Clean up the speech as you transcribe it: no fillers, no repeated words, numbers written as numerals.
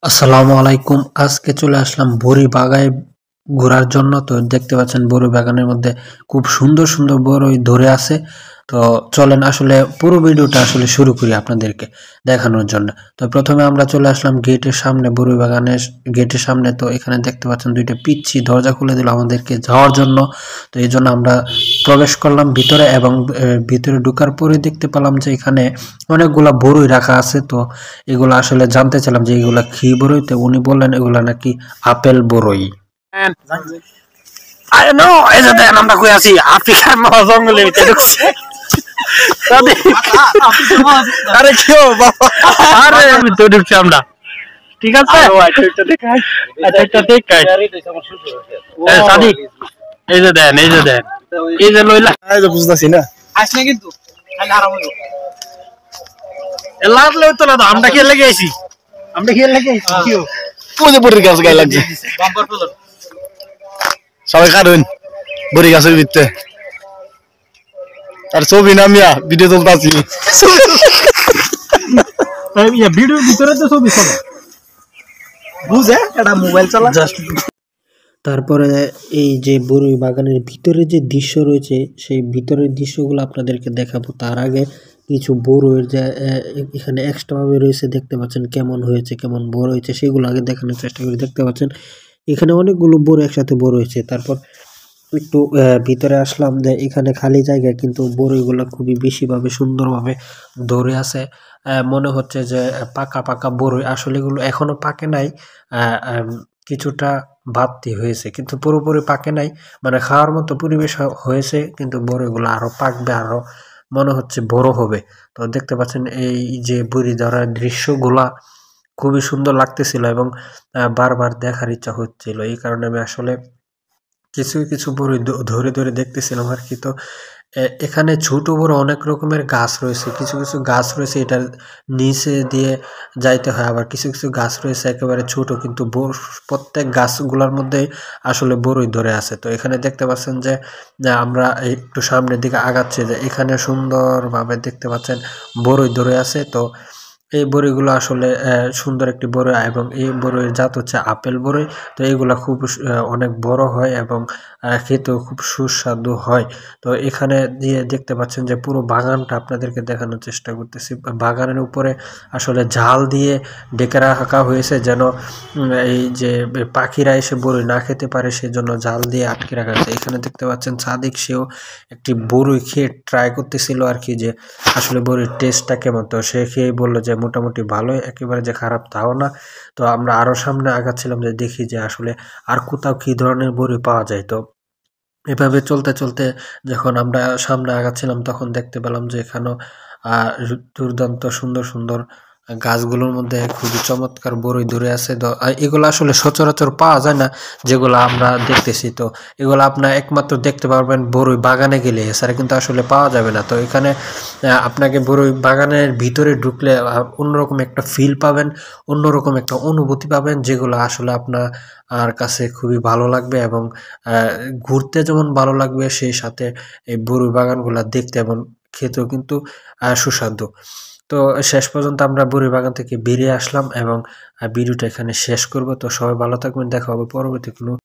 আসসালামু আলাইকুম। আজকে চলে আসলাম বড়ি বাগায় ঘোরার জন্য। তো দেখতে পাচ্ছেন বড়ি বাগানের মধ্যে খুব সুন্দর সুন্দর বড়ই ধরে আছে। তো চলেন আসলে পুরো ভিডিওটা আসলে শুরু করি আপনাদেরকে দেখানোর জন্য। তো প্রথমে আমরা চলে আসলাম গেটের সামনে, বড়ি বাগানের গেটের সামনে। তো এখানে দেখতে পাচ্ছেন দুইটা পিচ্ছি দরজা খুলে দিল আমাদেরকে যাওয়ার জন্য। তো এই জন্য আমরা প্রবেশ করলাম ভিতরে এবং ভিতরে ঢোকার পরে দেখতে পেলাম যে এখানে অনেকগুলা বড়ই রাখা আছে। তো এগুলো আসলে জানতে চাইলাম যে এগুলা কি বড়ই। তো উনি বললেন এগুলা নাকি আপেল বড়ই। I know, এই যে দেখেন আমরা কই আছি আফ্রিকার মহা জঙ্গলের ভিতরে ঢুকছি। আরে কি বাবা, আরে আমি তো ঢুকছি আমরা, ঠিক আছে। একটা দেখাই সাদিক, এই যে দেন, এই যে দেন, এই যে লইলা, এই যে বুঝতাছি না আসলে কিন্তু খালি আরাম হলো লাগলে তো না। আমরা কি লেগে আইছি, আমরা কি লেগে আইছি কি পুজো বড়ির গাছ গায়ে লাগছে বাম্পার ফেলো সবাই কারণ বড়ি গাছের ভিতরে আর ছবি নামিয়া ভিডিও তুলতাছি ভিডিওর ভিতরে তো ছবি সব বুঝে এটা মোবাইল চালা জাস্ট। তারপরে এই যে বড়ই বাগানের ভিতরে যে দৃশ্য রয়েছে সেই ভিতরের দৃশ্যগুলো আপনাদেরকে দেখাবো। তার আগে কিছু বড়ইয়ের যে এখানে এক্সট্রা ভাবে রয়েছে দেখতে পাচ্ছেন কেমন হয়েছে, কেমন বড় হয়েছে সেগুলো আগে দেখানোর চেষ্টা করি। দেখতে পাচ্ছেন এখানে অনেকগুলো বড় একসাথে বড় হয়েছে। তারপর একটু ভিতরে আসলাম যে এখানে খালি জায়গা কিন্তু বড়ইগুলো খুবই বেশিভাবে সুন্দরভাবে ধরে আছে। মনে হচ্ছে যে পাকা পাকা বড়ই, আসলে এগুলো এখনো পাকে নাই। কিছুটা বাড়তি হয়েছে কিন্তু পুরোপুরি পাকে নাই, মানে খাওয়ার মতো পরিবেশ হয়েছে কিন্তু বড়ইগুলো আরো পাকবে, আরো মনে হচ্ছে বড় হবে। তো দেখতে পাচ্ছেন এই যে বড়ি ধরার দৃশ্যগুলা খুবই সুন্দর লাগতেছিল এবং বারবার দেখার ইচ্ছা হচ্ছিল। এই কারণে আমি আসলে কিছু কিছু বড়ি ধরে ধরে দেখতেছিলাম আর কি। তো এখানে ছোট বড় অনেক রকমের গাছ রয়েছে। কিছু কিছু গাছ রয়েছে এটার নিচে দিয়ে যাইতে হয়, আবার কিছু কিছু গাছ রয়েছে একেবারে ছোট কিন্তু প্রত্যেক গাছগুলোর মধ্যে আসলে বড়ই ধরে আছে। তো এখানে দেখতে পাচ্ছেন যে আমরা একটু সামনের দিকে আগাচ্ছি, যে এখানে সুন্দরভাবে দেখতে পাচ্ছেন বড়ই ধরে আছে। তো এই বড়িগুলো আসলে সুন্দর একটি বড়ই এবং এই বড়ির জাত হচ্ছে আপেল বড়ই। তো এইগুলা খুব অনেক বড় হয় এবং খেতেও খুব সুস্বাদু হয়। তো এখানে দিয়ে দেখতে পাচ্ছেন যে পুরো বাগানটা আপনাদেরকে দেখানোর চেষ্টা করতেছি। বাগানের উপরে আসলে জাল দিয়ে ডেকে রাখা হয়েছে যেন এই যে পাখিরা এসে বড়ই না খেতে পারে, সেজন্য জাল দিয়ে আটকে রাখা হয়েছে। এখানে দেখতে পাচ্ছেন সাদিক, সেও একটি বড়ই খেয়ে ট্রাই করতেছিল আর কি, যে আসলে বড়ির টেস্টটা কেমন। তো সে খেয়ে বললো যে মোটামুটি ভালোই, একেবারে যে খারাপ তাও না। তো আমরা আরো সামনে আগাচ্ছিলাম যে দেখি যে আসলে আর কোথাও কি ধরনের বড়ি পাওয়া যায়। তো এভাবে চলতে চলতে যখন আমরা সামনে আগাচ্ছিলাম তখন দেখতে পেলাম যে এখানেও দুর্দান্ত সুন্দর সুন্দর গাছগুলোর মধ্যে খুবই চমৎকার বড়ই ধরে আছে। তো এগুলো আসলে সচরাচর পাওয়া যায় না যেগুলো আমরা দেখতেছি। তো এগুলো আপনার একমাত্র দেখতে পারবেন বড়ই বাগানে গেলে, এছাড়া কিন্তু আসলে পাওয়া যাবে না। তো এখানে আপনাকে বড়ই বাগানের ভিতরে ঢুকলে অন্যরকম একটা ফিল পাবেন, অন্যরকম একটা অনুভূতি পাবেন, যেগুলো আসলে আপনার আর কাছে খুবই ভালো লাগবে এবং ঘুরতে যেমন ভালো লাগবে সেই সাথে এই বড়ই বাগানগুলা দেখতে এবং খেতেও কিন্তু সুস্বাদু। তো শেষ পর্যন্ত আমরা বড়ই বাগান থেকে বেরিয়ে আসলাম এবং ভিডিওটা এখানে শেষ করব। তো সবাই ভালো থাকবেন, দেখা হবে পরবর্তী কোনো